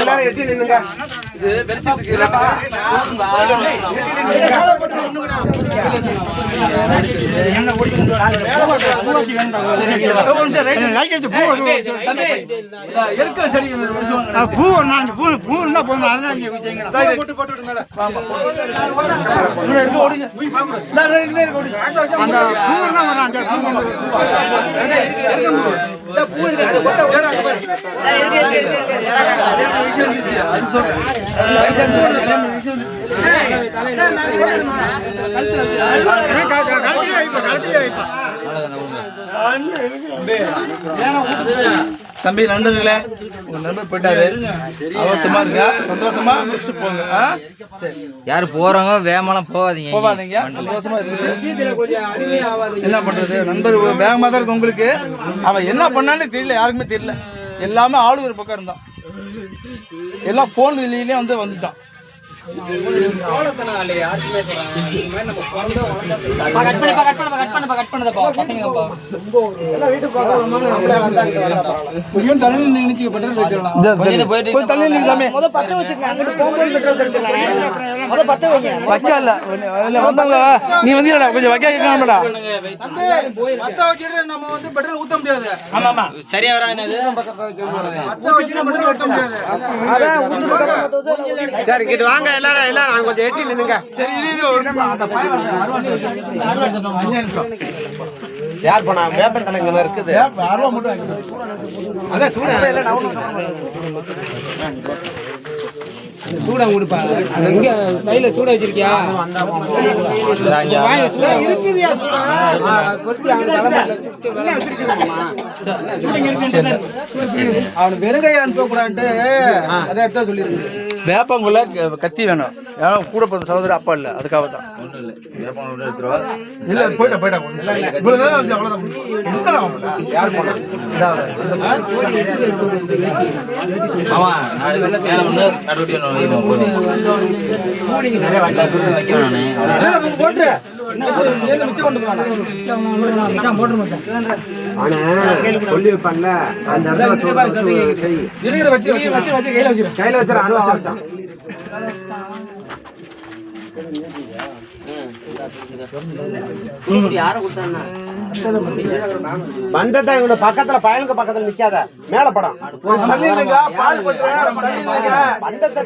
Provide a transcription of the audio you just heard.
எல்லாரும் எட்டி நின்னுங்க. இது வெளிச்சத்துக்கு பூ பூ இருந்தா போதும். அதனால அந்த பூ இருந்தா வரும். தம்பி நண்பர்களே, உங்க நண்பர் போயிட்டாரு. அவசரமா இருக்கா, சந்தோஷமா முடிச்சு போங்க. யாரு போறவங்க வேகமெல்லாம் போவாதீங்க, சந்தோஷமா இருக்கு. என்ன பண்றது, நண்பர் வேகமா தான் இருக்கு உங்களுக்கு. அவன் என்ன பண்ணான்னு தெரியல, யாருக்குமே தெரியல. எல்லாமே ஆளு ஒரு பக்கம் இருந்தான், எல்லாம் போன் இதுலயே வந்துட்டான். நீ வந்து கொஞ்சம் வைக்க சரியா சரி கிட்ட வாங்க. எல்லாரும் கொஞ்சம் எட்டி நின்னுங்க. சரி, இது ஒரு யார் போனா வேப்பன் கணக்கு இருக்குது. சூடா கொடுப்பா. இங்க கையில சூட வச்சிருக்கியா? அவன் வெறுங்கையை அனுப்ப கூடாது. அதை எடுத்தா சொல்லிருக்கு. வேப்பங்குள்ள கத்தி வேணும். கூட போற சகோதரர் அப்பா இல்ல, அதுக்காக தான். இல்ல போயிட்டா சொல்லி வைப்பாங்க. அந்த கையில வச்சு பந்தத்தை இவங்க பக்கத்துல பயனுக்கு பக்கத்துல நிக்காத. மேல படம் பந்தத்தை